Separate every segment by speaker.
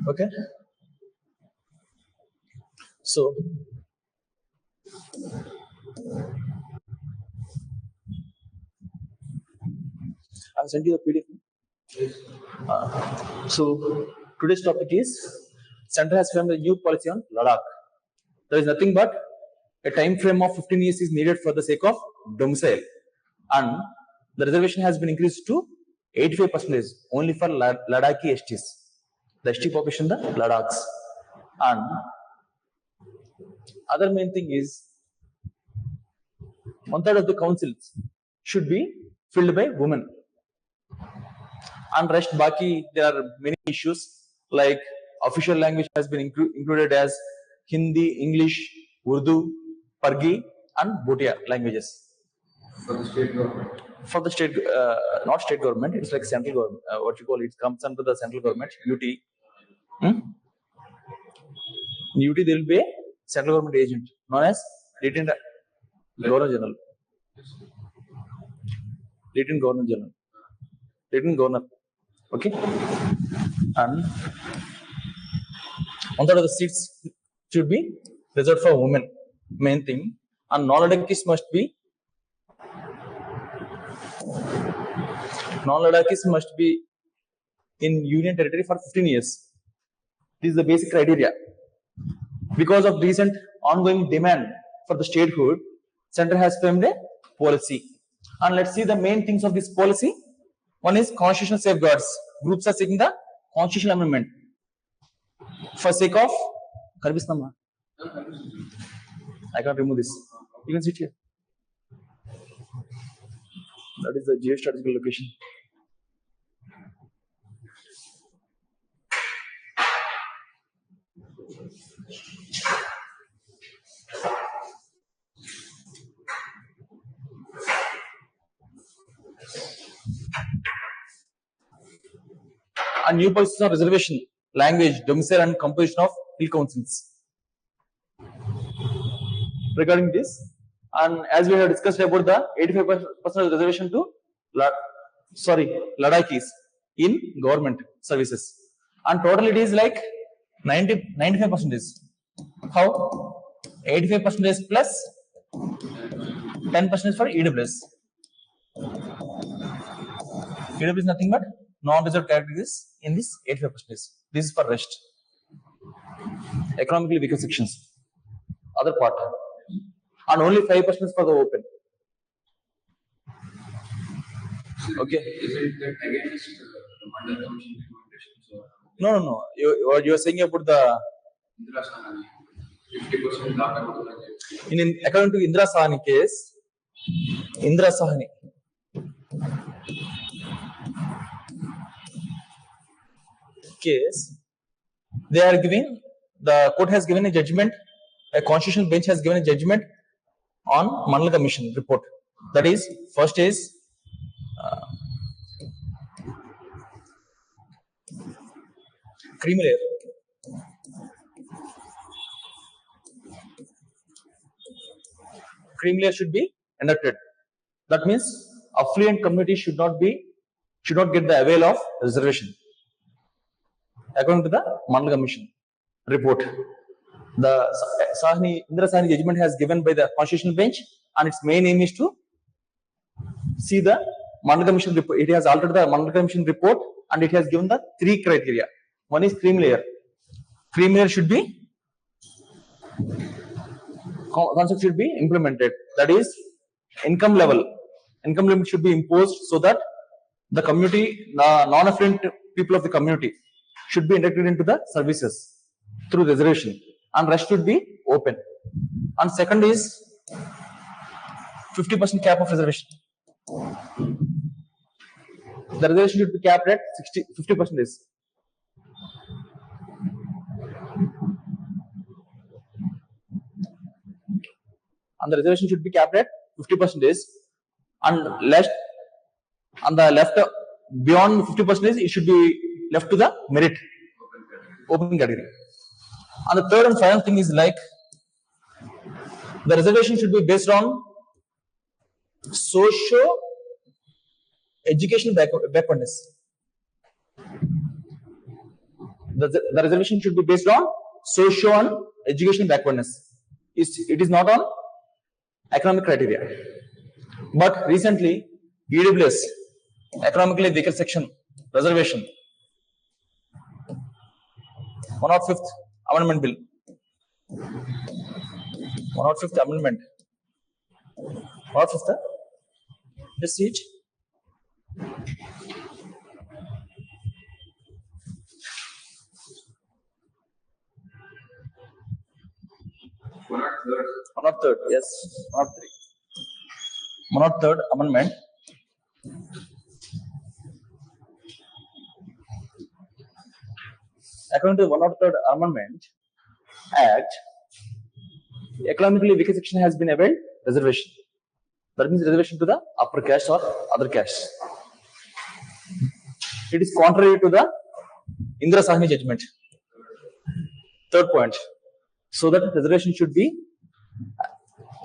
Speaker 1: Okay. So I'll send you the PDF. So today's topic is Center has framed a new policy on Ladakh. There is nothing but a time frame of 15 years is needed for the sake of domicile, and the reservation has been increased to 85% only for Ladakhi STs, the ST population, the Ladaks. And other main thing is 1/3 of the councils should be filled by women, and rest baki there are many issues like official language has been included as Hindi, English, Urdu, Pargi and Bhutia languages.
Speaker 2: For the state government?
Speaker 1: For the state, not state government, it's like central government, what you call it, comes under the central government, UT. In UT there will be a central government agent known as Lieutenant Governor General. Lieutenant Governor General. Lieutenant Governor. Okay. And 1/3 of the seats should be reserved for women, main thing. And non-Ladakhis must be in union territory for 15 years. This is the basic criteria. Because of recent ongoing demand for the statehood, Center has framed a policy. And let's see the main things of this policy. One is constitutional safeguards. Groups are seeking the constitutional amendment for sake of Karbisnama. I can't remove this. You can sit here. That is the geostrategical location. A new policy on reservation, language, domicile, and composition of hill councils. Regarding this, and as we have discussed about the 85% reservation to Ladakhis in government services, and total it is like 95%. How? 85% plus 10% for EWS. EWS is nothing but non-reserved categories in this 85%. This is for rest. Economically weaker sections. Other part. And only 5% for the open. Okay.
Speaker 2: Is it that against the Mandal Commission recommendations?
Speaker 1: No. You are saying about the
Speaker 2: Indra Sahani. 50% not about
Speaker 1: in according to Indra Sahani case, they are giving, the court has given a judgment, a constitutional bench has given a judgment on Mandal Commission report. That is, first is creamy layer. Creamy layer should be inducted. That means affluent community should not get the avail of reservation. According to the Mandal Commission report, the Indra Sahani judgment has given by the constitutional bench, and its main aim is to see the Mandal Commission report. It has altered the Mandal Commission report, and it has given the 3 criteria. One is cream layer. Cream layer should be concept should be implemented. That is, income level limit should be imposed so that the community, non-affluent people of the community should be inducted into the services through reservation, and rest should be open. And second is 50% cap of reservation. The reservation should be capped at 50%. And the reservation should be capped at 50%, and on the left beyond 50%, it should be left to the merit open category. And the third and final thing is like the reservation should be based on socio-educational backwardness. The reservation should be based on socio and educational backwardness. It is not on economic criteria. But recently, EWS, economically weaker section, reservation, 105th Amendment Bill, 105th Amendment, 105th, just see it. One of third, yes, 103. 103rd Amendment. According to the 103rd Amendment Act, economically weaker section has been availed reservation. That means reservation to the upper caste or other caste. It is contrary to the Indra Sahni judgment. Third point. So that reservation should be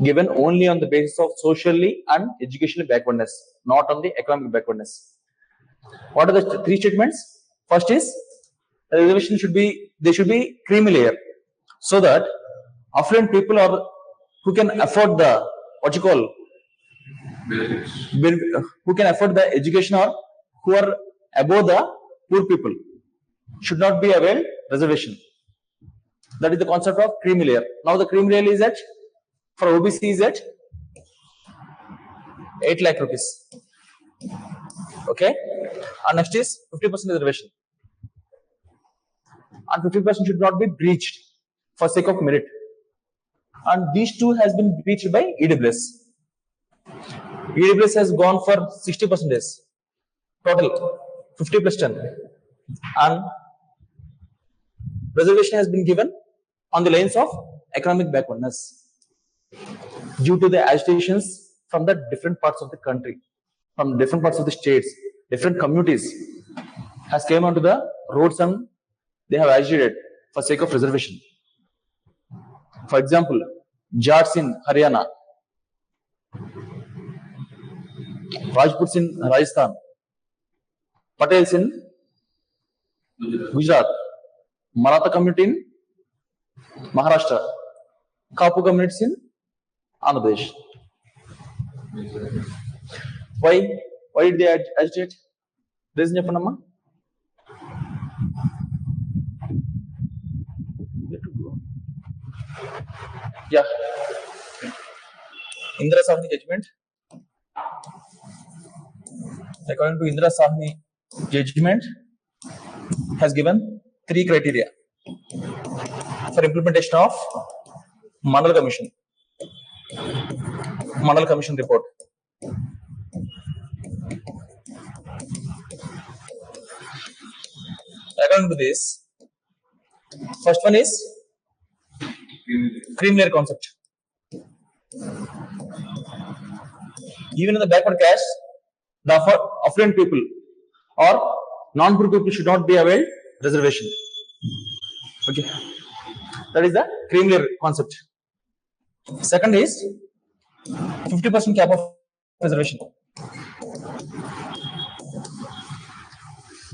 Speaker 1: given only on the basis of socially and educational backwardness, not on the economic backwardness. What are the three statements? First is the reservation should be creamy layer, so that affluent people are who can afford the who can afford the education or who are above the poor people should not be availed reservation. That is the concept of creamy layer. Now the creamy layer is at, for OBC is at 8 lakh rupees. Okay, and next is 50% reservation, and 50% should not be breached for sake of merit. And these two has been breached by EWS. EWS has gone for 60%, total 50 plus 10, and reservation has been given on the lines of economic backwardness due to the agitations from the different parts of the country, from different parts of the states, different communities has came onto the roads and they have agitated for sake of reservation. For example, Jats in Haryana, Rajputs in Rajasthan, Patels in Gujarat, Maratha community in Maharashtra, Kapu communities in Andhra Pradesh. Why did they agitate? Reason Japanama? Yeah. Indra Sahni judgment. According to Indra Sahni judgment, has given 3 criteria for implementation of Mandal Commission report. According to this, first one is cream layer concept. Even in the backward caste, the affluent people or non-poor people should not be availed reservation. Okay, that is the cream layer concept. Second is 50% cap of reservation.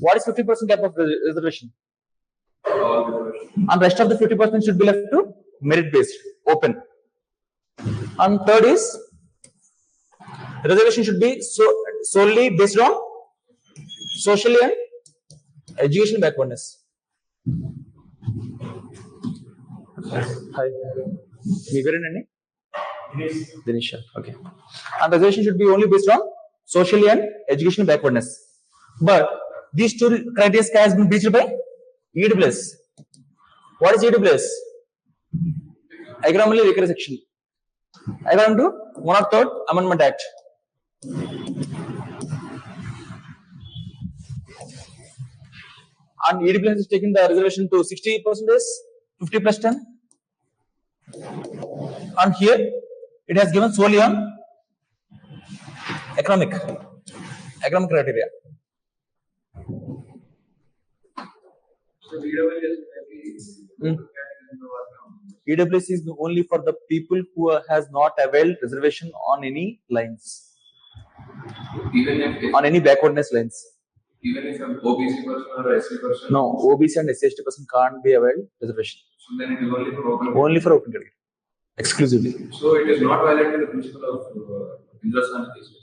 Speaker 1: What is 50% cap of reservation? And rest of the 50% should be left to merit based, open. And third is reservation should be solely based on social and educational backwardness. Hi. Dinesh. Okay. And reservation should be only based on social and educational backwardness. But these two criteria has been breached by EWS. What is EWS? Economically weaker section. According to 103rd Amendment Act. And EWS is taking the reservation to 60%, 50 plus 10. And here it has given solely on economic criteria.
Speaker 2: So
Speaker 1: EWS is only for the people who has not availed reservation on any lines,
Speaker 2: even if
Speaker 1: on any backwardness lines.
Speaker 2: Even if I'm OBC person or SC person.
Speaker 1: No, OBC and SC person can't be availed reservation.
Speaker 2: So then it is only for open.
Speaker 1: Only for open category, exclusively.
Speaker 2: So it is not violating the principle of Indrasan cases.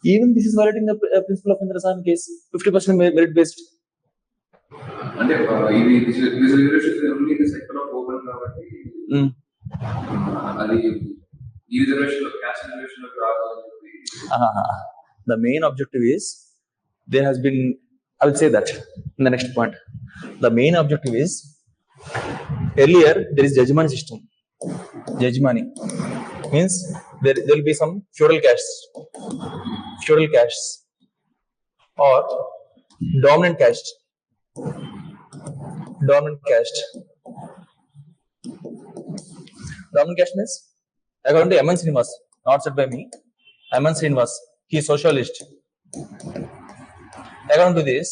Speaker 1: Even this is violating the principle of Indrasan case. 50% merit based.
Speaker 2: And this reservation is only in the sector of open కాబట్టి అది ఈ reservation లో caste reservation లో రావాలి.
Speaker 1: The main objective is there has been, I will say that in the next point. The main objective is earlier there is judgment system. Judgmani means there will be some feudal castes or dominant caste. Dominant caste means, according to M.N. Srinivas, not said by me, M.N. Srinivas, he is socialist. According to this,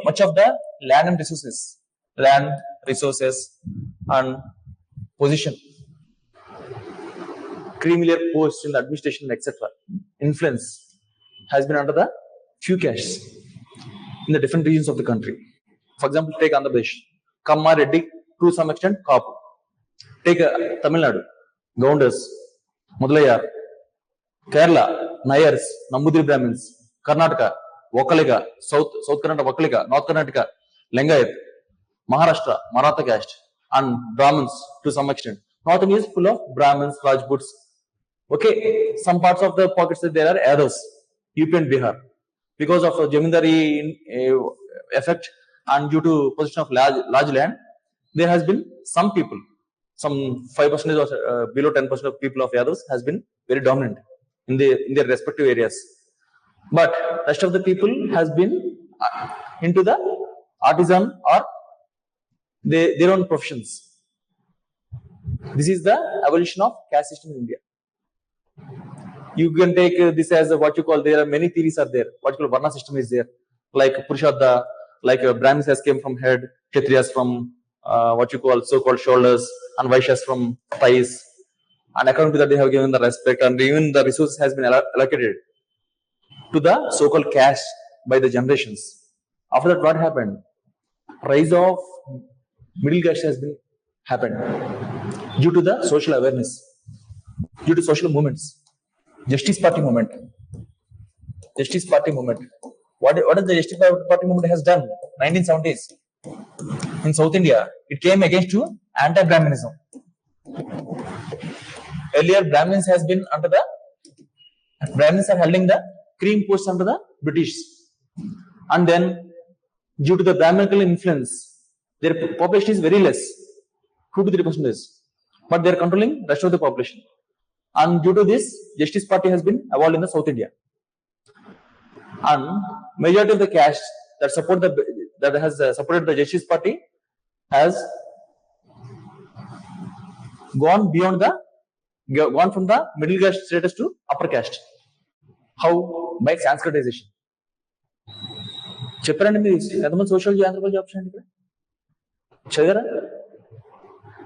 Speaker 1: much of the land resources and position, creamy posts in the administration, etc., influence has been under the few castes in the different regions of the country. For example, take Andhra Pradesh, Kamma, Reddy, to some extent Kapu. Take Tamil Nadu, Gounders, Mudalayar, Kerala, Nayars, Nambudiri Brahmins, Karnataka, Vakaliga, South Karnataka, Vakaliga, North Karnataka, Lingayat, Maharashtra, Maratha caste, and Brahmins to some extent. Northern is full of Brahmins, Rajputs. Okay, some parts of the pockets there are Yadavs, UP and Bihar. Because of Jamindari effect and due to position of large land, there has been some people, some 5% or below 10% of people of Yadavs has been very dominant in their respective areas. But rest of the people has been into the artisan or their own professions. This is the evolution of caste system in India. You can take this as what you call, there are many theories are there. What you call Varna system is there. Like Purushadha, like Brahmins has came from head, Kshatriyas from what you call so-called shoulders, and Vaishyas from thighs. And according to that, they have given the respect, and even the resources has been allocated to the so-called caste by the generations. After that, what happened? Rise of middle caste has been happened due to the social awareness, due to social movements. Justice Party movement. What is the Justice Party movement has done? 1970s in South India, it came against to anti-Brahminism. Earlier, Brahmins are holding the cream posts under the British, and then due to the Brahminical influence, their population is very less, 2 to 3%, but they are controlling the rest of the population. And due to this, Justice Party has been evolved in the South India. And majority of the caste that has supported the Justice Party has gone from the middle caste status to upper caste. How? By Sanskritization. చెప్పారండి మీరు ఎంతమంది social anthropology option అండి ఇక్కడ చదివారా?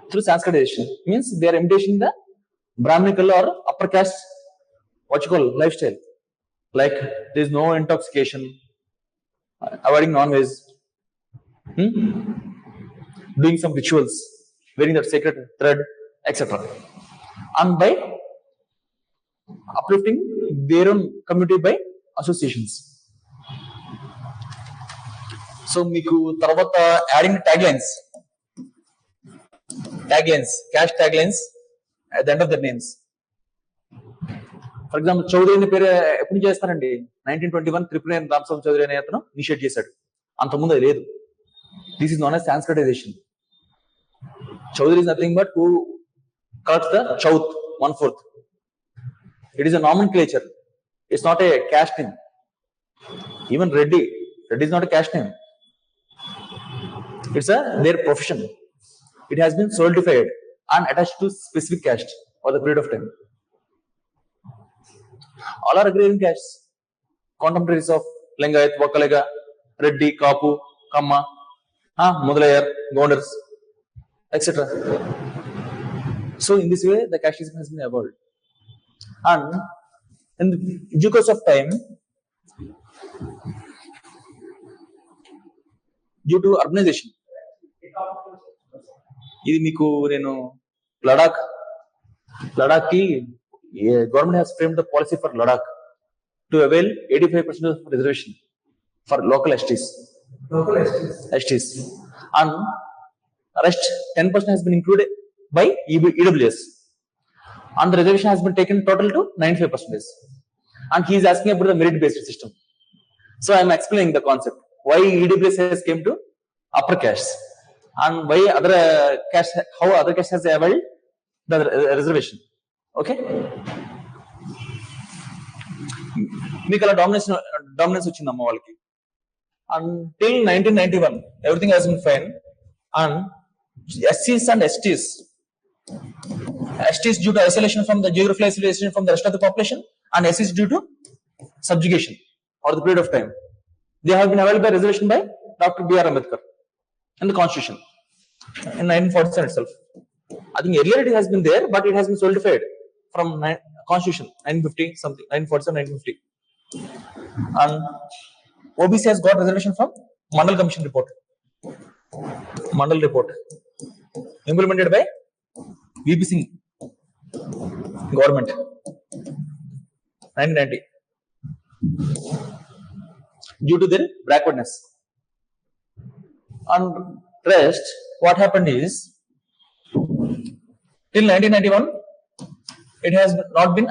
Speaker 1: Through Sanskritization means they are imitating the Brahminical or upper caste, what you call, lifestyle. Like there is no intoxication, avoiding non-veg, doing some rituals, wearing that sacred thread, etc. And by uplifting their own community by associations. So, మీకు తర్వాత adding taglines, caste taglines at the end of their names. For example, Chowdary అనే పేరు ఎప్పుడు చేస్తారండి? 1921 త్రిపురనేని రామస్వామి చౌదరి అనే అతను initiate చేశాడు. అంతకుముందు అది లేదు. This is known as Sanskritization. Chaudhary is nothing but who cuts the chauth 1/4. It is a nomenclature. It's not a caste name. Even Reddy is not a caste name. It's their profession. It has been solidified and attached to specific caste for the period of time. All are agrarian castes, contemporaries of Lingayat, Vakaliga, Reddy, Kapu, Kamma, Mudalayar, Gondars, etc. So in this way, the caste system has been evolved. And in the due course of time, due to urbanisation. ఇది మీకు నేను లడాక్ కి government has framed the policy for Ladakh to avail 85% of reservation for local STs. And rest 10% has been included by EWS, and the reservation has been taken total to 95%. And he is asking about the merit-based system. So I am explaining the concept. Why EWS has came to upper caste, and why other caste, how other caste has availed the reservation. Okay. మీకు అలా dominance వచ్చిందమ్మ వాళ్ళకి. Until 1991 everything has been fine, and SCs and STs due to isolation from the geographical isolation from the rest of the population, and SCs due to subjugation or the period of time, they have been availed by reservation by Dr. B.R. Ambedkar in the constitution in 1947 itself. I think earlier it has been there, but it has been solidified from constitution 1950 something, 1947 1950. And OBC has got reservation from Mandal Commission report, implemented by VP Singh government 1990, due to their backwardness. And rest, what happened is, till 1991 it has not been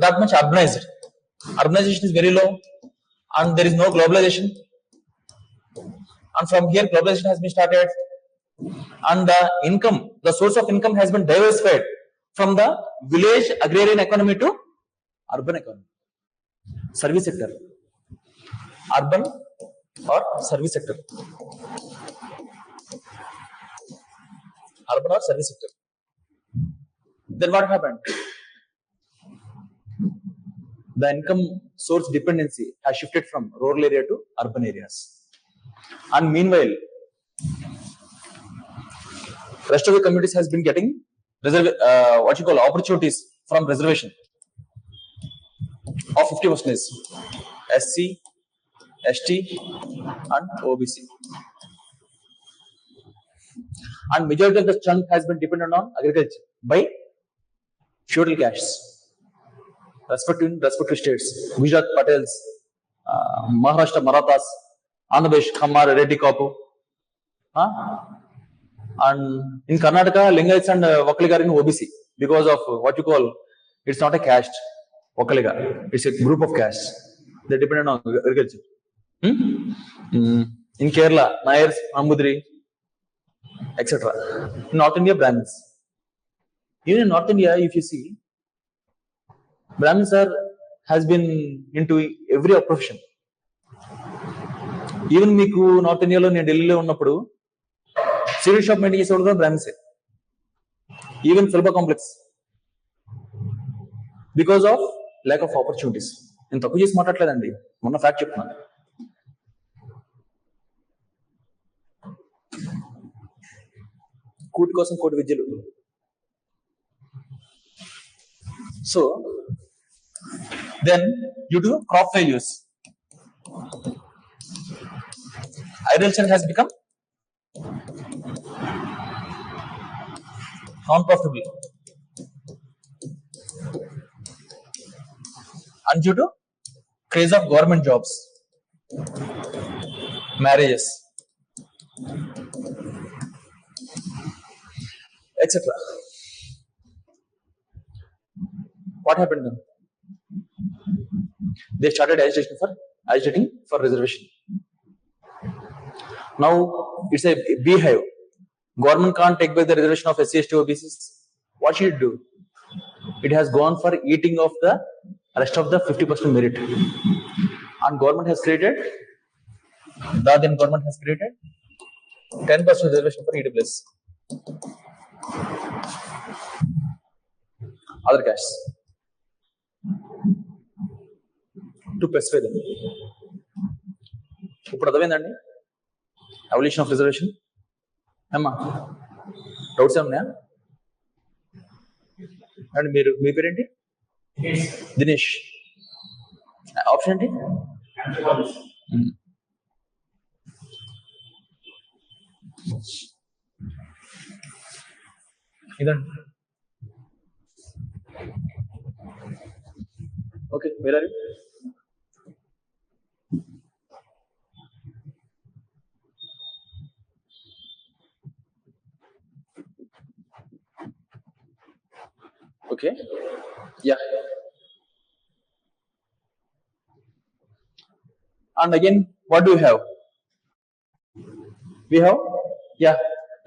Speaker 1: that much urbanized. Urbanization is very low, and there is no globalization, and from here globalization has been started, and the source of income has been diversified from the village agrarian economy to urban economy, service sector, urban or service sector, urban or service sector. Then what happened? The income source dependency has shifted from rural area to urban areas, and meanwhile rest of the communities has been getting opportunities from reservation of 50%, SC, ST and OBC, and majority of the chunk has been dependent on agriculture by feudal castes, respective states, Gujarat Patels, Maharashtra Marathas, Andhra Pradesh Khammar Reddy Kapu, and in Karnataka Lingaites and Vakaliga in OBC, because of what you call, it's not a caste, Vakaliga, it's a group of castes, they dependent on agriculture. In Kerala, Nayars, Nambudiri, etc. In North India, Brahmins. Even in North India, if you see, Brahmins has been into every profession. Even మీకు north ఇండియాలో నేను ఢిల్లీలో ఉన్నప్పుడు civil shop maintain చేసేవాడు కూడా బ్రాహ్మిన్సే. Even ఫిల్బా complex, because of lack of opportunities. నేను తక్కువ చేసి మాట్లాడలేదండి, మొన్న ఫ్యాక్ట్ చెప్తున్నాను. కూటి కోసం కోటి విద్యలు. So then due to crop failures, agriculture has become non-profitable, and due to craze of government jobs, marriages, etc. What happened then? They started agitating for reservation. Now it's a beehive. Government can't take back the reservation of SC, ST, OBCs. What should it do? It has gone for eating of the rest of the 50% merit, and government has created 10% reservation for EWS, other castes, to specify them. ఇప్పుడు అర్థమైందండి evolution of reservation. అమ్మా doubts ఏమన్నాయా? And మీ పేరేంటి? Dinesh. Option ఏంటి? Okay, where are you? Okay, yeah. And again, what do we have? We have, yeah,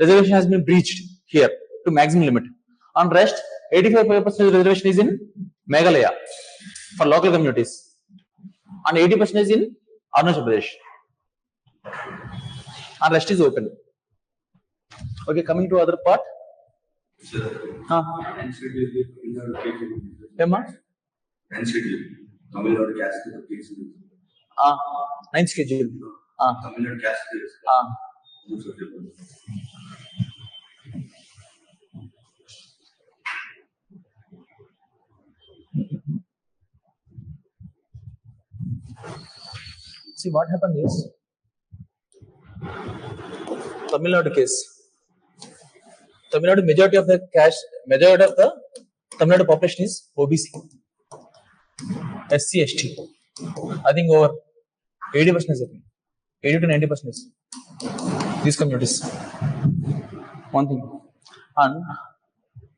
Speaker 1: reservation has been breached here to maximum limit. On rest, 85% reservation is in Meghalaya for local communities, and 80% is in Arunachal Pradesh. And rest is open. Okay, coming to other part. Emma?
Speaker 2: Tamil Nadu caste case.
Speaker 1: Ninth schedule.
Speaker 2: Tamil Nadu caste case.
Speaker 1: See, what happened is Tamil Nadu case. Tamil Nadu, majority of the Tamil Nadu population is OBC, SC, ST. I think over 80% is 80 to 90% is these communities. One thing, and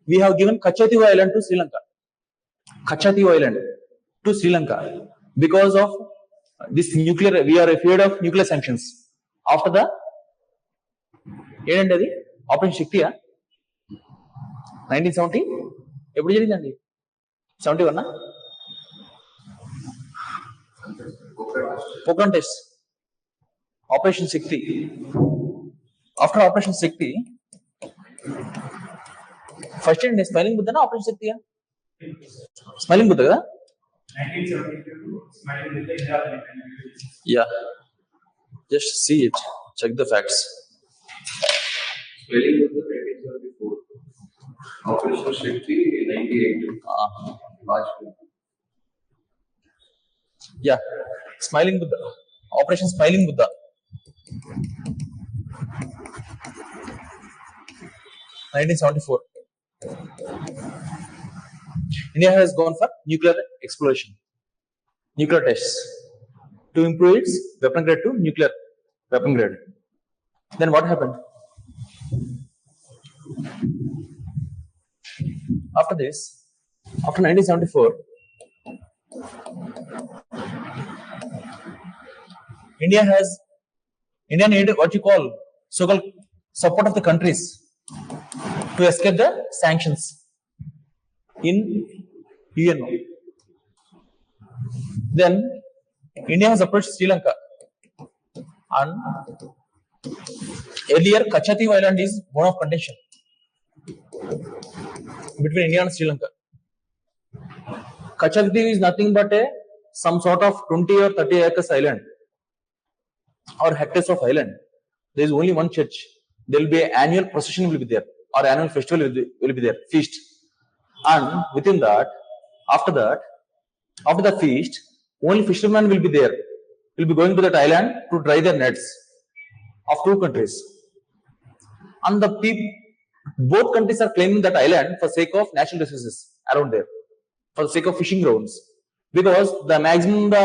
Speaker 1: we have given Kachativu Island to Sri Lanka. Kachativu Island to Sri Lanka because of this nuclear. We are afraid of nuclear sanctions after the ఏంటంటే Operation Shakti 1970 ఎప్పుడు జరిగిందండి 71 Pokhran test Operation Shakti after Operation Shakti first ఏంటి smiling బుద్ధనా Operation శక్తియా Smiling Buddha కదా
Speaker 3: 1972 Smiling Buddha
Speaker 1: యా just see it check the facts
Speaker 2: Spelling was 1974. Operation Shakti 98. Vajpayee.
Speaker 1: Yeah, Smiling Buddha. Operation Smiling Buddha. (1974). India has gone for nuclear exploration, nuclear tests to improve its weapon grade to nuclear weapon grade. Then what happened? After this, after 1974, India needed what you call so-called support of the countries to escape the sanctions in UNO. Then India has approached Sri Lanka, and earlier Kachativu Island is one of contention between India and Sri Lanka. Kachativu is nothing but some sort of 20 or 30 acres island or hectares of island. There is only one church. There will be an annual procession will be there, or annual festival will be there, feast. And within that, after the feast, only fishermen will be there. Will be going to that island to dry their nets of two countries. And both countries are claiming that island for sake of natural resources around there, for the sake of fishing grounds, because the maximum the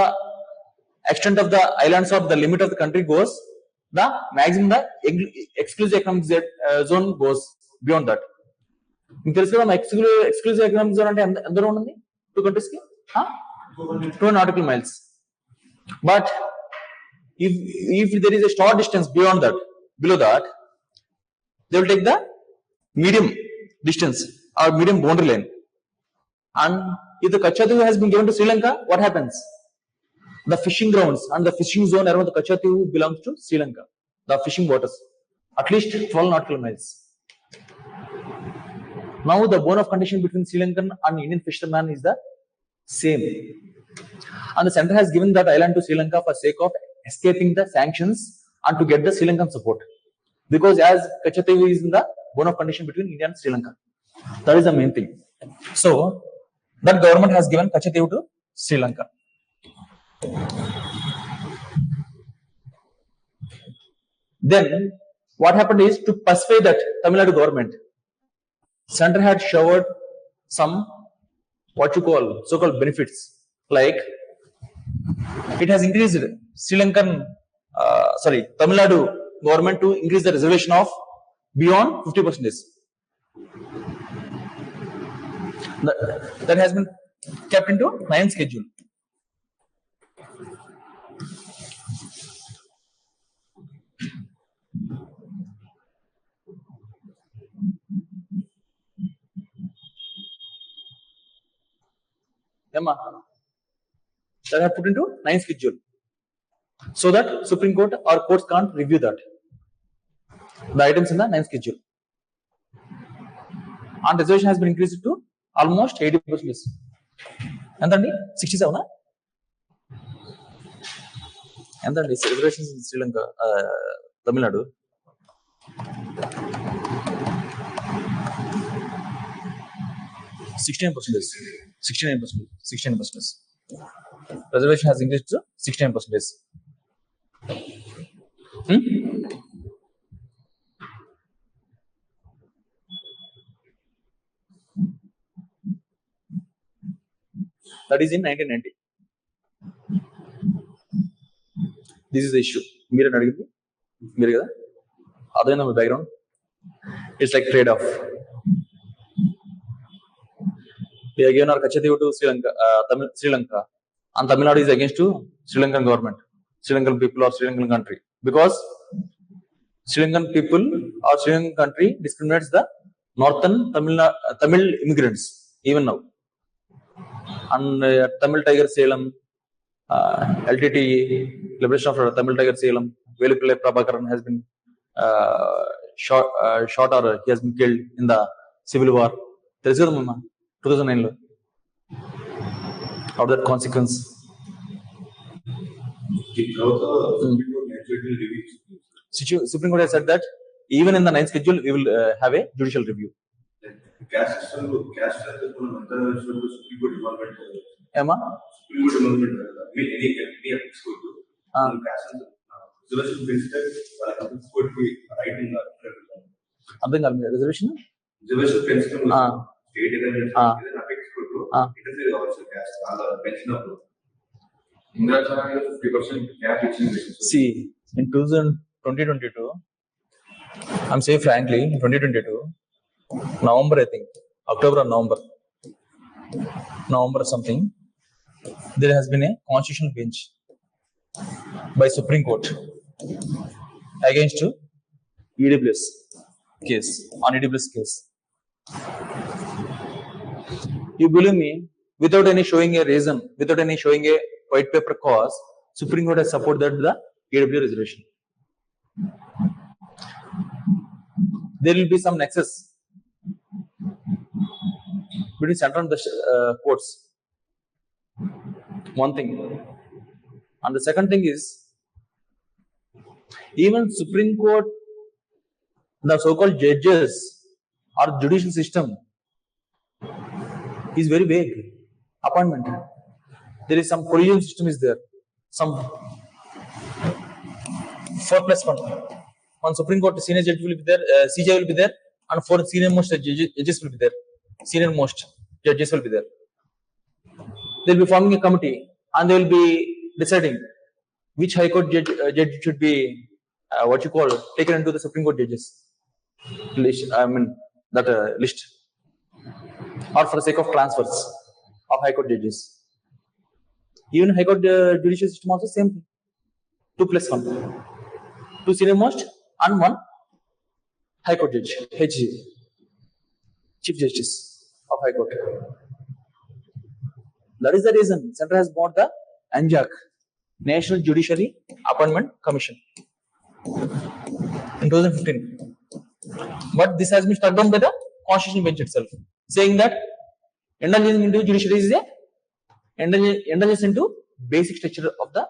Speaker 1: extent of the islands or the limit of the country goes, the maximum the exclusive economic zone goes beyond that. మీకు తెలుసు కదా exclusive economic zone అంటే ఎంత దూరం ఉంది two countries కి 2 nautical miles. But if there is a short distance beyond that, below that, they will take the medium distance or medium boundary line. And if the Kachativu has been given to Sri Lanka, what happens? The fishing grounds and the fishing zone around the Kachativu belongs to Sri Lanka. The fishing waters, at least 12 nautical miles. Now the bone of contention between Sri Lankan and Indian fishermen is the same. And the center has given that island to Sri Lanka for sake of escaping the sanctions and to get the Sri Lankan support. Because as Kachativu is in the bone of contention between India and Sri Lanka. That is the main thing. So, that government has given Kachativu to Sri Lanka. Then what happened is, to persuade that Tamil Nadu government, center had showered some so-called benefits, like it has increased Tamil Nadu government to increase the reservation of beyond 50%. That has been kept into 9th schedule. Emma, that have put into 9th schedule, so that Supreme Court or courts can't review that, the items in the 9th schedule. And reservation has been increased to almost 80%. ఎంతండి 67? ఎంతండి reservations in Sri Lanka, Tamil Nadu? %16. 69%. Reservation has increased to 69%. That is in 1990. This is the issue. Meer adigindi, meer kada adayna my background. It's like trade off. We again are kachati to Sri Lanka, and Tamil Nadu is against to Sri Lankan government, Sri Lankan people or Sri Lankan country, because Sri Lankan people or Sri Lankan country discriminates the northern Tamil immigrants even now. And Tamil Tiger Salem, LTTE, Liberation of Tamil Tiger Salem, Velupillai Prabhakaran has been shot or he has been killed in the civil war. There is 2009 of that consequence. Supreme Court has said that even in the 9th schedule we will have a judicial review.
Speaker 2: Caste system, caste system, Supreme Court involvement.
Speaker 1: Emma?
Speaker 2: Supreme Court involvement. Any ethics court. Caste system. Reservation principle. Court be right in the.
Speaker 1: Something reservation?
Speaker 2: Reservation principle. State government. Ethics court. It is also caste. Pension of. Indra Chana 50% cap fixing.
Speaker 1: See, in 2022, I'm saying frankly, in 2022. November, I think, October or November something, there has been a constitutional bench by Supreme Court against EWS case, on EWS case. You believe me, without any showing a reason, without any showing a white paper cause, Supreme Court has supported the EWS reservation. There will be some nexus between center and the courts. One thing. And the second thing is, even Supreme Court, the so-called judges or judicial system is very vague. Appointment. There is some collegium system is there. Some 4+1. One Supreme Court senior judge will be there, CJ will be there, and 4 senior most judges will be there. Senior most judges will be there. They will be forming a committee and they will be deciding which High Court judge should be taken into the Supreme Court judges list. List, or for the sake of transfers of High Court judges. Even High Court judicial system also same thing. 2+1, 2 senior most and 1 High Court judge, HG, Chief Justice of High Court. That is the reason Center has bought the ANJAC, National Judiciary Appointment Commission, in 2015. But this has been struck down by the Constitutional Bench itself, saying that indulgence into judiciary is a indulgence into basic structure of the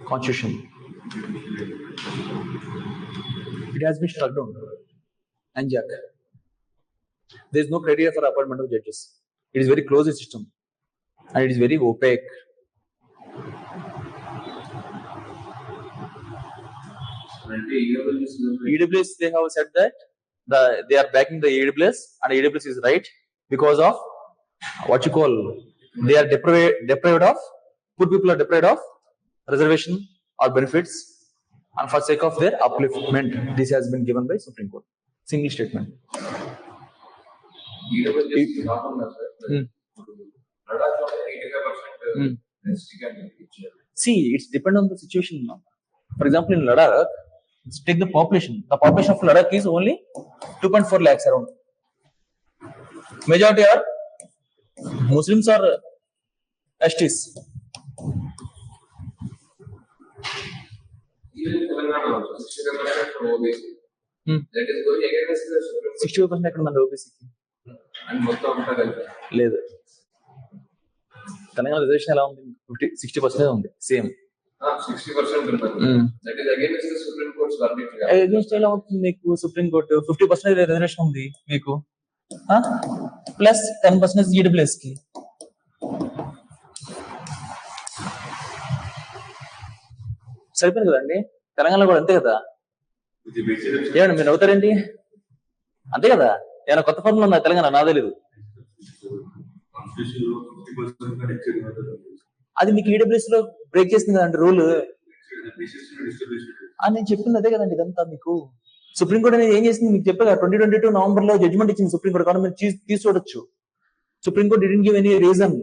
Speaker 1: Constitution. It has been struck down. ANJAC. There is no criteria for appointment of judges. It is very closed system and it is very opaque. EWS, they have said that they are backing the EWS, and EWS is right because of what you call, they are deprived of, poor people are deprived of reservation or benefits, and for sake of their upliftment, this has been given by Supreme Court. Single statement. See, it's depend on the situation. For example, in Ladakh, take the population. The population of Ladakh is only 2.4 lakhs around. Majority are Muslims or STs.
Speaker 2: That is going against the Supreme Court.
Speaker 1: 60% ఎక్కడ మంది OBC
Speaker 2: And మొత్తం అంతా కలిపి
Speaker 1: లేదు. Telangana reservation ఎలా ఉంది? 60% ఉంది, same.
Speaker 2: 60% ఉంటుంది. That is against the Supreme Court's verdict.
Speaker 1: Against ఎలా అవుతుంది మీకు? సుప్రీం కోర్టు 50% రిజర్వేషన్ ఉంది మీకు, ప్లస్ 10% EWS కి. సరిపోయింది కదండి. తెలంగాణలో కూడా అంతే కదా. ఏమండి మీరు అవుతారేంటి? అంతే కదా. ఏమైనా కొత్త ఫార్ములా ఉందా తెలంగాణ? నా తెలీదు. అది మీకు EWS లో బ్రేక్ చేసింది కదండి రూల్. నేను చెప్పింది అదే కదండి. ఇదంతా మీకు సుప్రీంకోర్టు అనేది ఏం చేసింది మీకు చెప్పారు. 2022 నవంబర్ లో జడ్జ్మెంట్ ఇచ్చింది సుప్రీంకోర్టు. కాబట్టి మీరు తీసి చూడొచ్చు. Supreme Court didn't give any reason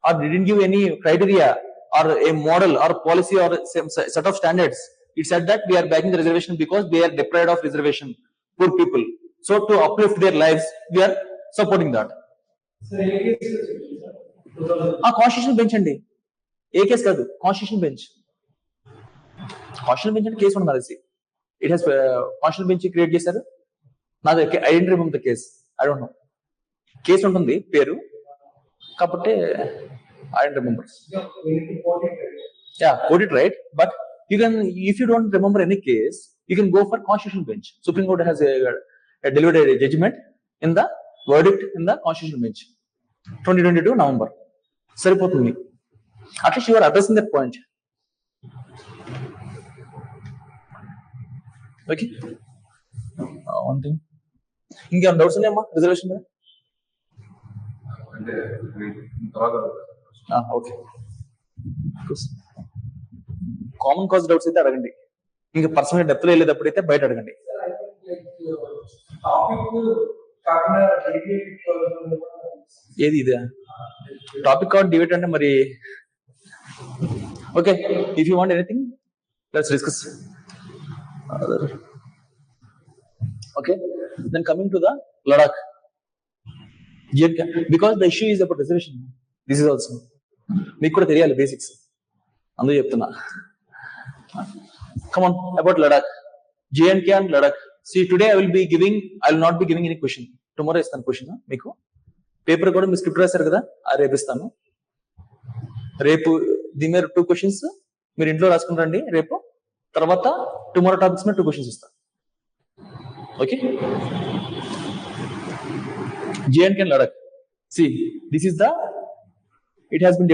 Speaker 1: or didn't give any criteria or a model or policy or set of standards. It said that we are backing the reservation because they are deprived of reservation, poor people. So to uplift their lives, we are supporting that. Constitutional bench andi. A case కాదు, constitution bench. Constitution bench అంటే case ఉండదు. అది it has constitution bench create చేశారు. నాది I don't remember the case, I don't know. Case ఉంటుంది పేరు, కాబట్టి I don't remember. Yeah, quote it right. But you can, if you don't remember any case, you can go for constitutional bench. Supreme Court has delivered a judgment in the verdict in the constitutional bench. 2022 November. Saripotundi. At least you are addressing that point. Okay. One thing. Inga doubts unnayamma reservation మీద? Okay. Common cause doubts అయితే అడగండి. ఇంకా personal depth లో వెళ్ళేటప్పుడు అయితే బయట అడగండి. ఏది ఇదే టాపిక్ కావాలి డిబేట్ అంటే మరి okay. If you want anything let's discuss. Okay, then coming to the Ladakh. Because the issue is about reservation. This is also మీకు కూడా తెలియాలి బేసిక్స్, అందుకు చెప్తున్నా. Come on, about Ladakh, J&K and Ladakh. See, today I will not be giving any question. Tomorrow is the question. మీకు paper కూడా మీ script రాశారు కదా, రేపు ఇస్తాను. రేపు దీని మీద 2 questions మీరు ఇంట్లో రాసుకుంటారండి. రేపు తర్వాత టుమారో టాపిక్స్ మీద 2 questions ఇస్తాను. Okay. J&K and Ladakh. See, this is it has been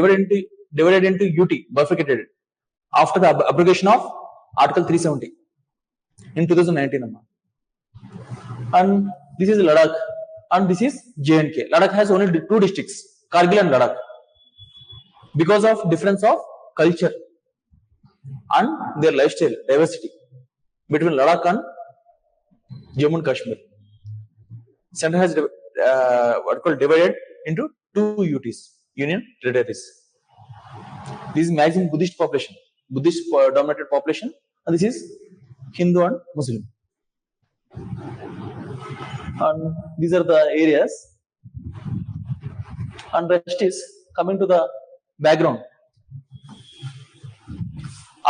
Speaker 1: divided into UT, bifurcated after the abrogation of Article 370 in 2019. And this is Ladakh and this is J&K. Ladakh has only 2 districts, Kargil and Ladakh, because of difference of culture and their lifestyle diversity between Ladakh and Jammu and Kashmir. Center has divided into 2 UTs, Union Territories. This is maximum Buddhist population, Buddhist dominated population, and this is Hindu and Muslim. And these are the areas. And rest is coming to the background.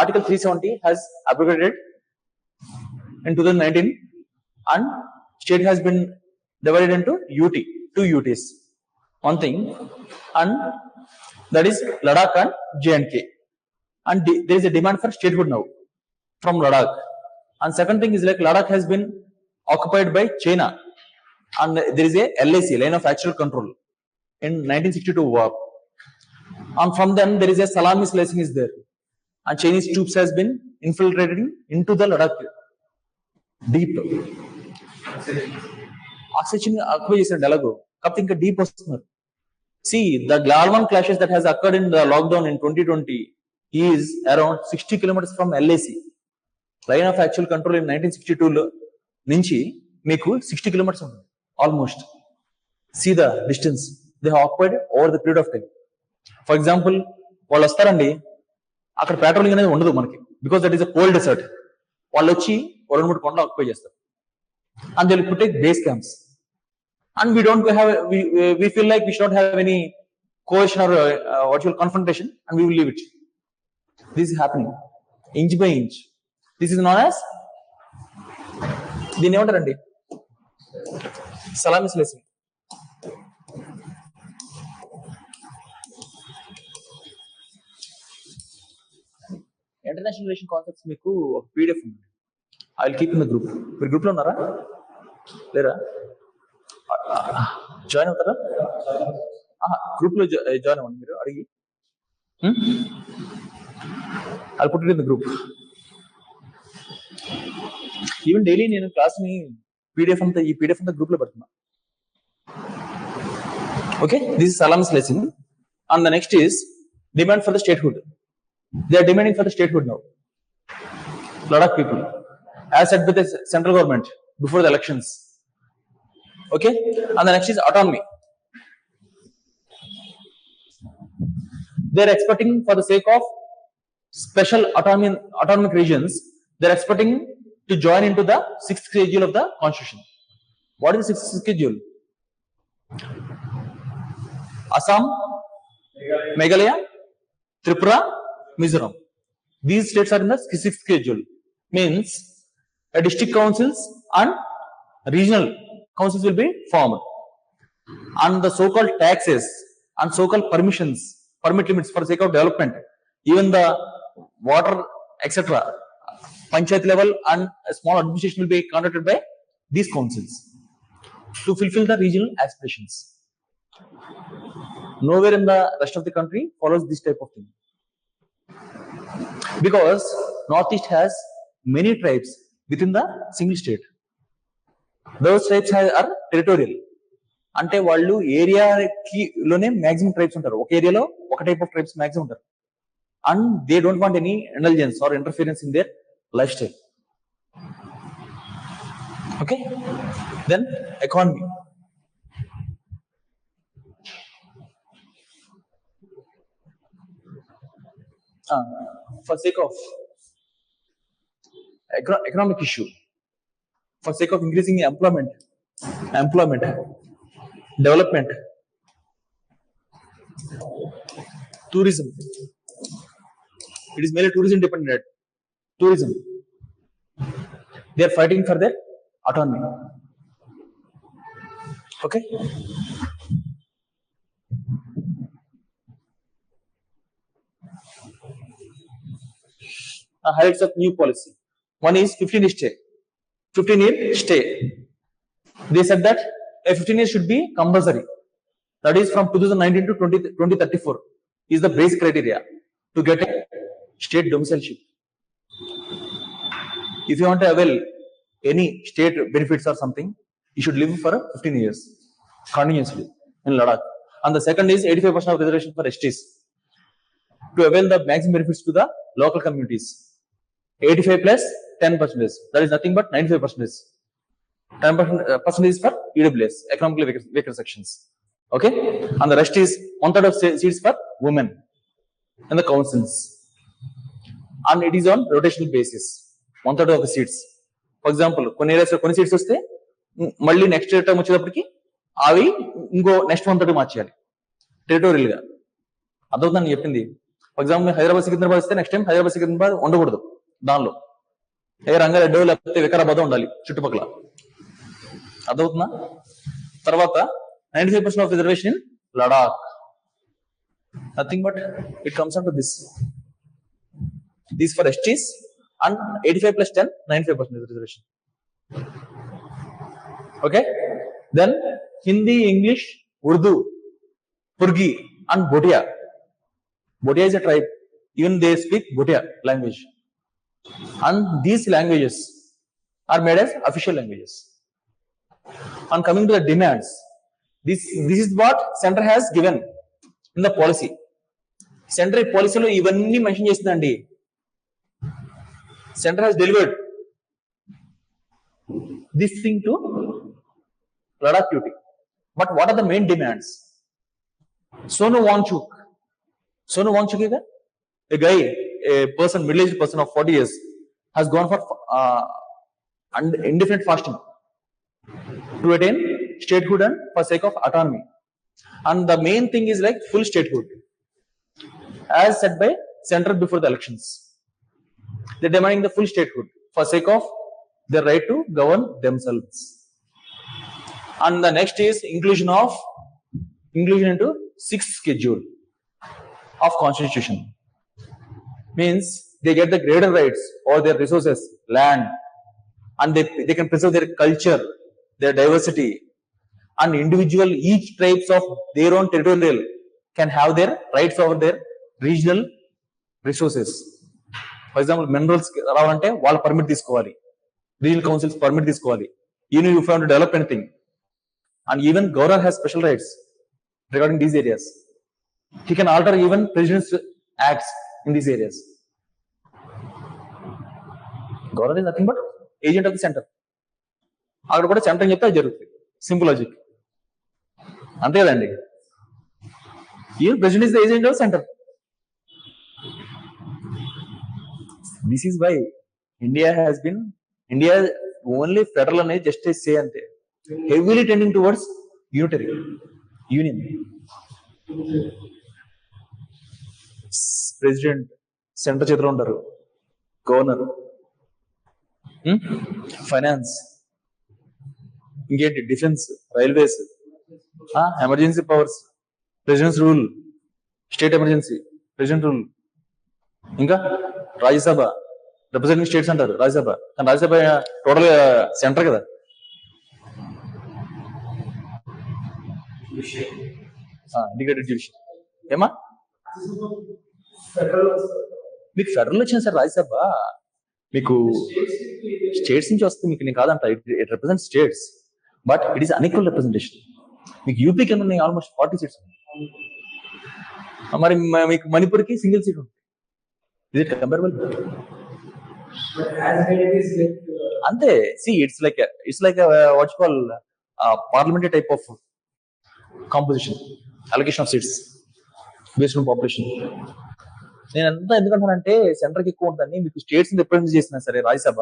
Speaker 1: Article 370 has abrogated in 2019, and state has been divided into UT, 2 UTs. One thing, and that is Ladakh and J&K. And there is a demand for statehood now from Ladakh. And second thing is like Ladakh has been occupied by China, and there is a LAC, line of actual control, in 1962 war. And from then there is a salami slicing is there, and Chinese troops has been infiltrated into the Ladakh deep oxygen occupy చేసిన ఎలాగో కాకపోతే ఇంకా deep వస్తున్నారు. See, the Glalman clashes that has occurred in the lockdown in 2020 is around 60 kilometers from LAC. Line of actual control in 1962 నుంచి మీకు 60 kilometers ఉంటుంది almost. See the distance they have occupied over the period of time. For example, వాళ్ళు వస్తారండి, అక్కడ patrolling అనేది ఉండదు మనకి, because that is a cold desert. వాళ్ళు వచ్చి 2-3 కొండలు ఆక్యుపై చేస్తారు and they will put base camps. And we don't have, we feel like we should not have any coercion or what you call confrontation, and we will leave it. This is happening inch by inch. This is known as దీన్ని ఏమంటారండి, సలామి slicing. International relation concepts మీకు ఒక PDF ఉంది. I will keep in the group. మీరు group లో ఉన్నారా లేరా? Join అవుతారా? గ్రూప్ లో జాయిన్ అవ్వండి మీరు అడిగి. అది పుట్టిన in the group. Even daily నేను క్లాస్ ని పీడిఎఫ్ అంతా ఈ పీడిఎఫ్ అంతా గ్రూప్ లో పెడుతున్నా. Okay, this is salami slicing. And the next is demand for the statehood. They are demanding for the statehood now. Ladakh people, as said by the central government before the elections. Okay, and the next is autonomy. They are expecting, for the sake of special autonomic regions, they are expecting to join into the 6th schedule of the constitution. What is the 6th schedule? Assam, Meghalaya, Tripura, Mizoram. These states are in the 6th schedule. Means a district councils and regional councils will be formed, and the so-called taxes and so-called permit limits for the sake of development, even the water, etc., panchayat level and a small administration will be conducted by these councils to fulfill the regional aspirations. Nowhere in the rest of the country follows this type of thing, because Northeast has many tribes within the single state. Those tribes are territorial. అంటే వాళ్ళు ఏరియాకి లోనే maximum tribes ఉంటారు. ఒక ఏరియాలో ఒక type of tribes maximum ఉంటారు. And they don't want any intelligence or interference in their lifestyle. Okay, then economy. For sake of economic issue, for sake of increasing employment, development, tourism. It is mainly tourism dependent. Tourism. They are fighting for their autonomy. Okay. Highlights of new policy. One is 15-year stay. They said that a 15 years should be compulsory. That is from 2019 to 2034 is the base criteria to get a state domicileship. If you want to avail any state benefits or something, you should live for 15 years continuously in Ladakh. And the second is 85% of reservation for STs to avail the maximum benefits to the local communities. 85 plus 10%. That is nothing but 95%. 10% is for EWS, economically weaker sections. Okay, and the rest is 1/3 of seats for women in the councils, and it is on rotational basis. 1/3 of the seats. For example, కొన్ని areas లో కొన్ని seats వస్తే మళ్ళీ next time వచ్చేటప్పటికి అవి ఇంకో next 1/3 మార్చేయాలి territorial గా. అర్థవుతుందని చెప్పింది. ఫర్ ఎగ్జాంపుల్ హైదరాబాద్ సికింద్రాబాద్ వస్తే నెక్స్ట్ టైం హైదరాబాద్ సికింద్రాబాద్ ఉండకూడదు, దానిలో ఏ రంగారెడ్డి లేకపోతే వికారాబాద్ ఉండాలి చుట్టుపక్కల. అర్థవుతుందా? తర్వాత 95% of reservation in Ladakh. Nothing but it comes down to this. These for STs and 85 plus 10, 95% reservation. Okay. Then Hindi, English, Urdu, Purgi and Bhotia. Bhotia is a tribe. Even they speak Bhotia language. And these languages are made as official languages. And coming to the demands, this is what center has given in the policy. Center policy lo ivanni mention chestundandi. Center has delivered this thing to Ladakh UT. But what are the main demands? Sonu Wangchuk is a guy, a person, middle-aged person of 40 years, has gone for indefinite fasting to attain statehood and for sake of autonomy. And the main thing is like full statehood, as said by center before the elections. They're demanding the full statehood for sake of their right to govern themselves. And the next is inclusion into 6th schedule of constitution. Means they get the greater rights over their resources, land, and they can preserve their culture, their diversity, and individual, each tribes of their own territorial can have their rights over their regional resources. For example, minerals రావాలంటే వాళ్ళ permit తీసుకోవాలి, regional councils permit తీసుకోవాలి, even if you want to develop anything. And even governor has special rights regarding these areas. He can alter even president's acts in these areas. Governor is nothing but agent of the center. అక్కడ కూడా centre చెప్తే అది జరుగుతుంది. Simple logic, అంతే కదండి. Even president is the agent of centre. This is why India only federal అనేది just say అంతే, heavily tending towards unitary union. President center చేతిలో ఉంటారు, గవర్నర్ ఫైనాన్స్, ఇంకేంటి defence, railways, emergency powers, presidents rule, state emergency, president rule, ఇంకా Rajya Sabha, representing states అంటారు రాజ్యసభ. కానీ Rajya Sabha total centre కదా. Integrated judicial ఏమా మీకు ఫెడరల్ వచ్చింది సార్ రాజ్యసభ, మీకు స్టేట్స్ నుంచి వస్తుంది, మీకు నేను కాదంట, it represent states, but it is unequal representation. మీకు యూపీకి ఉన్నాయి ఆల్మోస్ట్ 40 సీట్స్, మరి మీకు మణిపూర్కి సింగిల్ సీట్ ఉంటుంది. Is it comparable? అంతే. See it's like what's call parliamentary type of composition, allocation of seats based on population. నేను అంతా ఎందుకంటానంటే సెంటర్ కి ఎక్కువ ఉంటుందని. మీకు స్టేట్స్ రిప్రజెంట్ చేసినా సరే Rajya Sabha,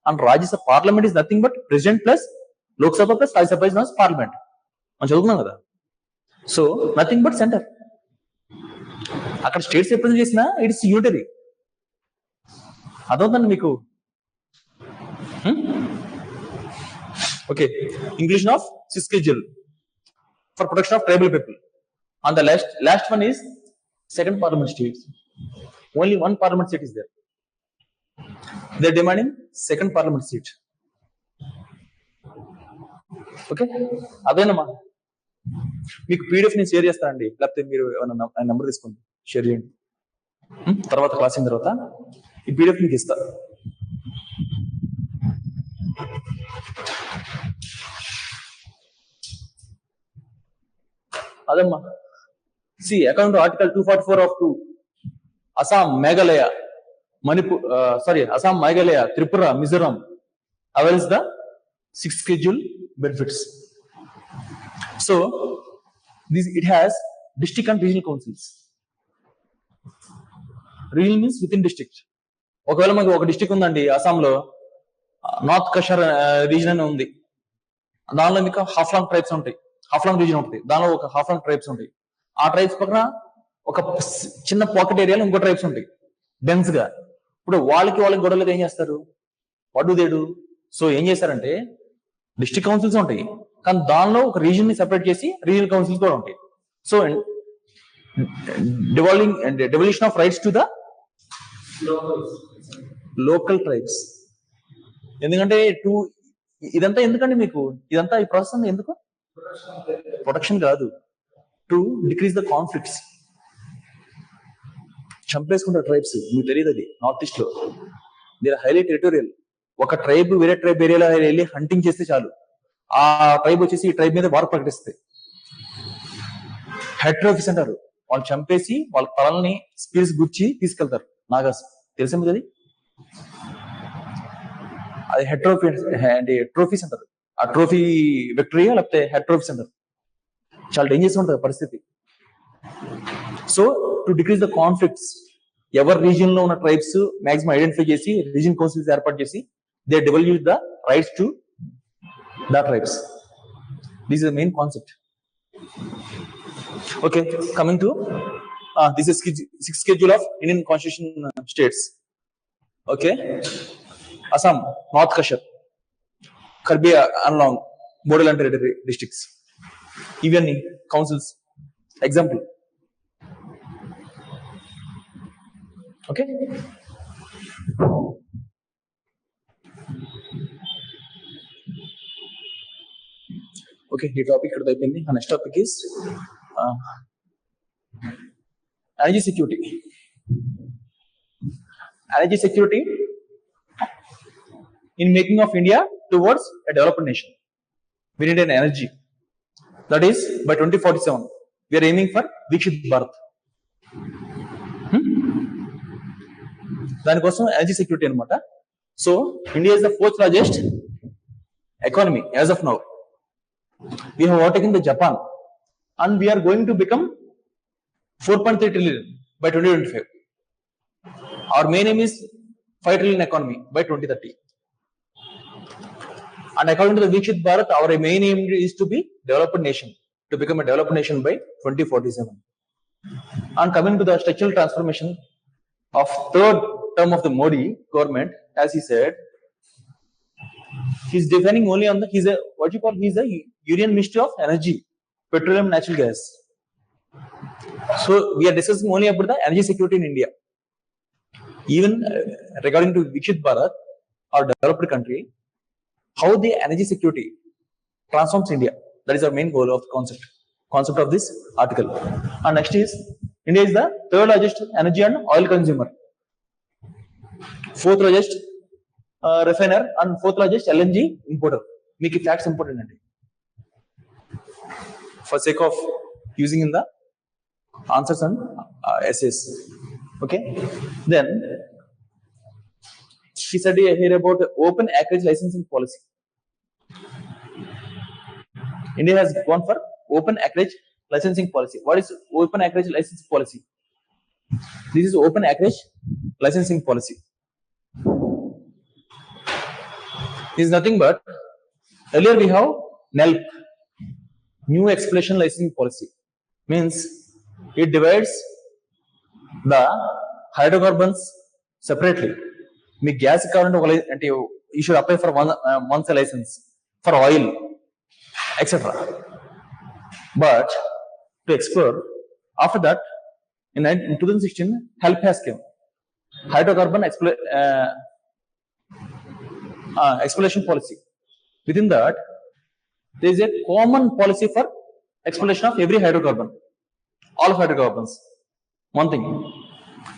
Speaker 1: and Rajya Sabha parliament is nothing but president plus Lok Sabha plus Rajya Sabha is not parliament. మనం చదువుకున్నాం కదా. So nothing but centre. అక్కడ స్టేట్స్ రిప్రజెంట్ చేసినా ఇట్స్ యూనిటరీ. అదవుతుంది మీకు. Okay, inclusion of 6th schedule for protection of tribal people. And the last one is second parliament states. Only one parliament seat is there. They are demanding second parliament seat. Okay, అదేనమ్మా. మీకు PDF నేను share చేస్తానండి, లేకపోతే మీరు ఏమన్నా number తీసుకోండి, share చేయండి. తర్వాత క్లాస్ అయిన తర్వాత ఈ పీడిఎఫ్ మీకు ఇస్తా. అదమ్మా. See according to article 244 of 2, Assam, Meghalaya, Assam, Meghalaya, Tripura, Mizoram avails the 6th schedule benefits. So it has district and regional councils. Regional means within district. ఒకవేళ మనకు ఒక డిస్ట్రిక్ట్ ఉందండి అస్సాంలో, నార్త్ కషర్ రీజన్ అని ఉంది, దానిలో మీకు హాఫ్లాంగ్ ట్రైబ్స్ ఉంటాయి, హాఫ్లాంగ్ రీజన్ ఉంటుంది, దానిలో ఒక హాఫ్లాంగ్ ట్రైబ్స్ ఉంటాయి. ఆ ట్రైబ్స్ పక్కన ఒక చిన్న పాకెట్ ఏరియాలో ఇంకో ట్రైబ్స్ ఉంటాయి డెన్స్ గా. ఇప్పుడు వాళ్ళకి గొడవలు ఏం చేస్తారు? What do they do? So ఏం చేశారంటే డిస్ట్రిక్ట్ కౌన్సిల్స్ ఉంటాయి, కానీ దానిలో ఒక రీజన్ ని సెపరేట్ చేసి రీజనల్ కౌన్సిల్స్ కూడా ఉంటాయి. So devolution of rights to the local tribes. ఎందుకంటే ఇదంతా ఎందుకండి మీకు, ఇదంతా ఈ ప్రాసెస్ అంతా ఎందుకు? ప్రొటెక్షన్ కాదు, టు డిక్రీజ్ ద కాన్ఫ్లిక్ట్స్. చంపేసుకుంటారు ట్రైబ్స్, మీకు తెలియదు అది. నార్త్ ఈస్ట్ లో దే ఆర్ హైలీ టెరిటోరియల్. ఒక ట్రైబ్ వేరే ట్రైబ్ ఏరియాలో వెళ్ళి హంటింగ్ చేస్తే చాలు, ఆ ట్రైబ్ వచ్చేసి ఈ ట్రైబ్ మీద వార్ ప్రకటిస్తాయి. హెట్రోఫీస్ అంటారు, వాళ్ళు చంపేసి వాళ్ళ తలల్ని స్పీడ్స్ గుచ్చి తీసుకెళ్తారు. నాగాస్ తెలుసా మీకు అది? అది ట్రోఫీస్ అంటారు. ఆ ట్రోఫీ విక్టరీ లేకపోతే హెట్రోఫీస్ అంటారు. చాలా డేంజర్స్ ఉంటుంది పరిస్థితి. So to decrease the conflicts, ఎవరి రీజియన్ లో ఉన్న ట్రైబ్స్ మాక్సిమం ఐడెంటిఫై చేసి రీజియన్ కౌన్సిల్స్ ఏర్పాటు చేసి they devolute the rights to the tribes. This is the main concept. Okay, coming to this is sixth schedule of Indian Constitution states. Okay, Assam, North Kashmir, Karbi Anlong, Bodoland territory districts. Even councils. Example. Okay. Okay, the topic next topic is energy security. Energy security in making of India towards a developed nation. We need an energy. That is, by 2047, we are aiming for Vikshit Bharat. దానికోసం energy security అనమాట. So India is the 4th largest economy as of now. We have overtaken the Japan and we are going to become 4.3 trillion by 2025. Our main aim is 5 trillion economy by 2030. And according to the Vikshit Bharat, our main aim is to be developed nation, to become a developed nation by 2047. And coming to the structural transformation of third term of the Modi government, as he said, he's defining only on the, he's a Union Ministry of Energy, Petroleum, Natural Gas. So we are discussing only about the energy security in India. Even regarding to Vikshit Bharat, our developed country, how the energy security transforms India. That is our main goal of the concept of this article. And next is, India is the 3rd largest energy and oil consumer, 4th largest refiner, and 4th largest LNG importer. Make it facts important for sake of using in the answers and essays. Okay, then she said here about open acreage licensing policy. India has gone for open acreage licensing policy. What is open acreage licensing policy? This is open acreage licensing policy. This is nothing but, earlier we have NELP, new exploration licensing policy. Means it divides the hydrocarbons separately. Me gas current and you should apply for once a license for oil, etc. But to explore, after that, in 2016, HELP has come, hydrocarbon exploration policy. Within that, there is a common policy for exploration of every hydrocarbon, all hydrocarbons. One thing.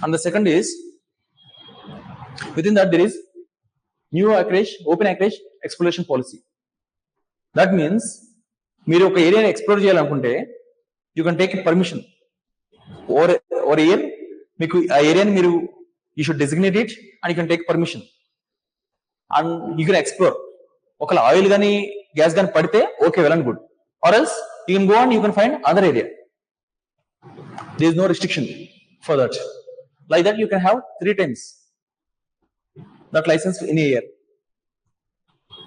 Speaker 1: And the second is, within that there is new acreage, open acreage exploration policy. That means, మీరు ఒక ఏరియాని explore చేయాలనుకుంటే you can take permission over year. మీకు ఆ ఏరియాని మీరు you should designate it and you can take permission and you can explore. ఒకవేళ oil కానీ గ్యాస్ కానీ పడితే okay, well and good. Or else you can go and you can find other area. There is no restriction for that. Like that, you can have 3 times that license in a year.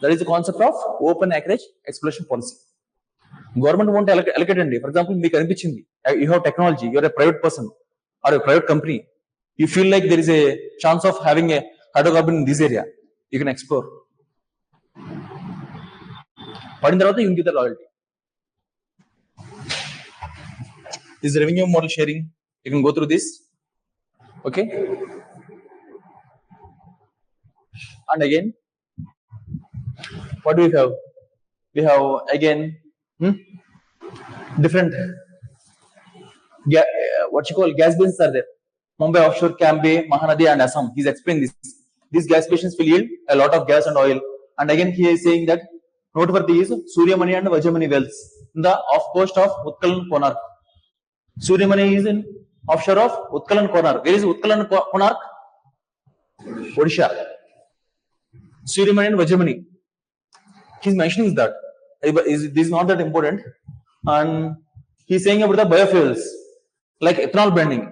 Speaker 1: That is the concept of open acreage exploration policy. Government won't allocate it. For example, మీకు అనిపించింది, you have technology, you are a private person or a private company, you feel like there is a chance of having a hydrocarbon in this area, you can explore. పడిన తర్వాత you can give the royalty. This is revenue model sharing. You can go through this. Okay, and again, what do we have? We have again different what you call gas basins are there. Mumbai offshore, Cambay, Mahanadi, and Assam. He's explained this. these gas stations will yield a lot of gas and oil. And again, he is saying that noteworthy is Suryamani and Vajramani wells in the off coast of Utkal and Konark. Suryamani is in offshore of Utkal and Konark. Where is Utkal and Konark? Odisha. Suryamani and Vajramani. He's mentioning that. This is not that important. And he's saying about the biofuels, like ethanol blending.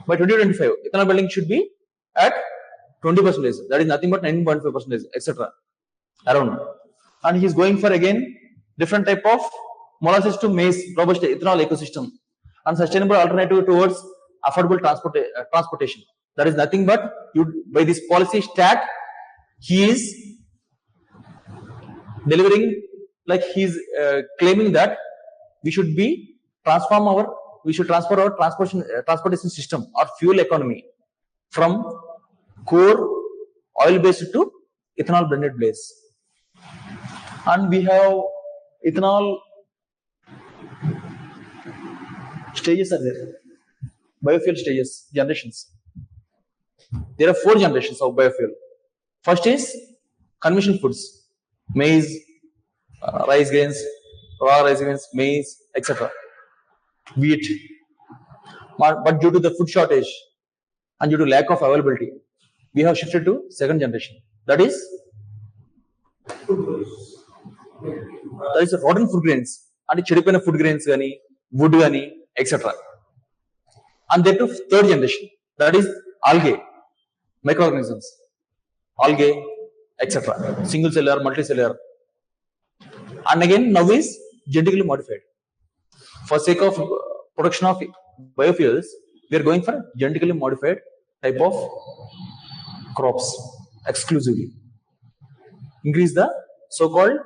Speaker 1: By 2025, ethanol blending should be at 20%. That is nothing but 19.5%, etc. Around. And he's going for again different type of molasses to maize, robust ethanol ecosystem, and sustainable alternative towards affordable transportation. That is nothing but by this policy stat, he is delivering, like he's claiming that we should transfer our transportation system or fuel economy from core oil based to ethanol blended base. And we have ethanol stages are there. Biofuel stages, generations. There are 4 generations of biofuel. First is conventional foods, maize, rice grains, raw rice grains, maize, etc. Wheat. But due to the food shortage and due to lack of availability, we have shifted to second generation. That is rotten food grains and chedipina food grains, wood, etc. And then to third generation. That is algae, microorganisms, algae, etc. Single cellular, multicellular. And again, now is genetically modified. For sake of production of biofuels, we are going for genetically modified type of crops exclusively. Increase the so-called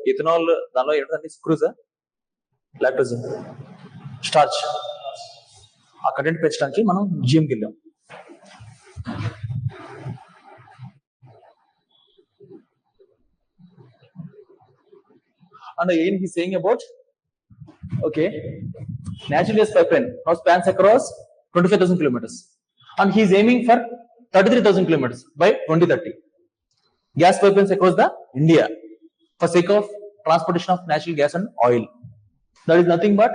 Speaker 1: ethanol, sucrose, lactose, starch. ఆ content పెంచడానికి మనం జిఎంకి వెళ్ళాం. And again, he's saying about natural gas pipeline now spans across 25,000 kilometers, and he's aiming for 33,000 kilometers by 2030. Gas pipelines across the India for sake of transportation of natural gas and oil. That is nothing but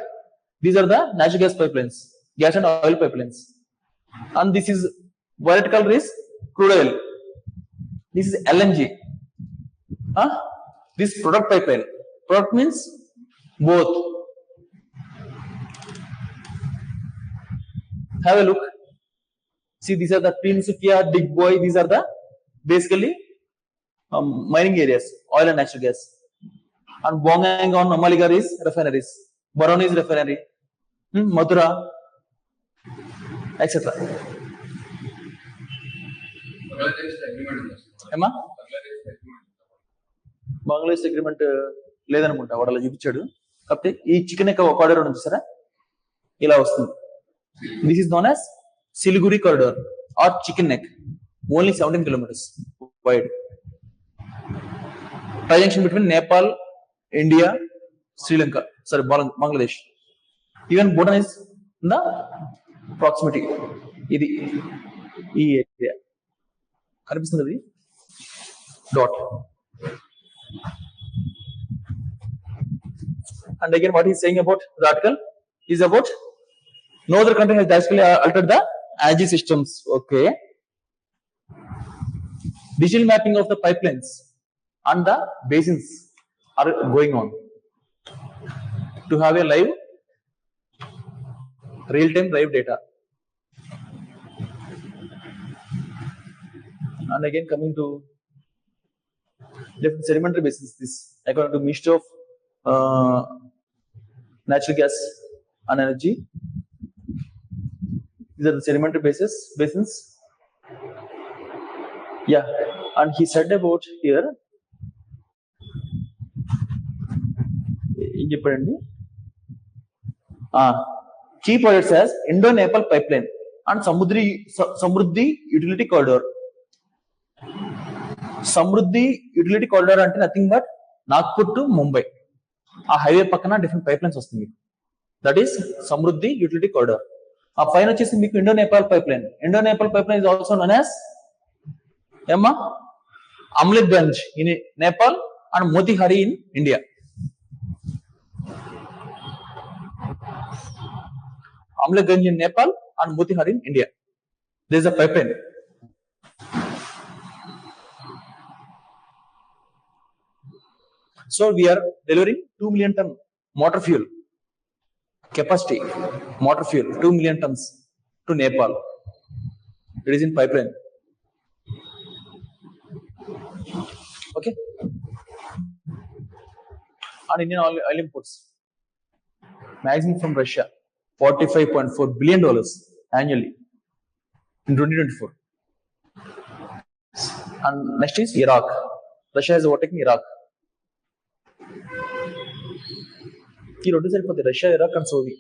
Speaker 1: these are the natural gas pipelines, gas and oil pipelines. And this is violet color is crude oil. This is LNG. This product pipeline. Product means both. Have a look. See, these are the Tinsukia, Digboy. These are the basically mining areas, oil and natural gas. And Bongangon, Amaligar is refineries. Baron is refinery. Mathura, etc. Emma? Bangladesh agreement లేదనుకుంటా వాడు అలా చూపించాడు. కాకపోతే ఈ chicken neck corridor ఉంది చూసారా, ఇలా వస్తుంది. This is known as Siliguri corridor or chicken neck, only 17 kilometers wide. Triangle between Nepal, India, Sri Lanka, sorry, Bangladesh. Even Bhutan is in the proximity. ఇది ఈ ఏరియా కనిపిస్తుంది dot. And again, what he's saying about the article is about no other country has drastically altered the energy systems. Digital mapping of the pipelines and the basins are going on to have a live, real-time live data. And again, coming to different sedimentary basins, this according to mixture of natural gas and energy. These are the sedimentary basins. Yeah, and he said about here. Key projects as Indo-Nepal pipeline and Samruddhi utility corridor. Samruddhi utility corridor అంటే nothing but Nagpur to Mumbai. ఆ highway పక్కన different pipe lines వస్తుంది. That is Samruddhi Utility Corridor. ఆ పైన వచ్చేసి మీకు Indo Nepal pipeline. Indo Nepal pipeline is also known as ఏమ్మా Amlekhganj in Nepal and Motihari in India. Amleganj in Nepal and Motihari in India. There is a pipeline. So we are delivering 2 million ton motor fuel capacity, motor fuel 2 million tons to Nepal. It is in pipeline. Okay. And Indian oil imports maximum from Russia. $45.4 billion annually in 2024. And next is Iraq. Russia is overtaking Iraq. ఈ రెండు సరిపోతాయి, Russia, Iraq and Saudi.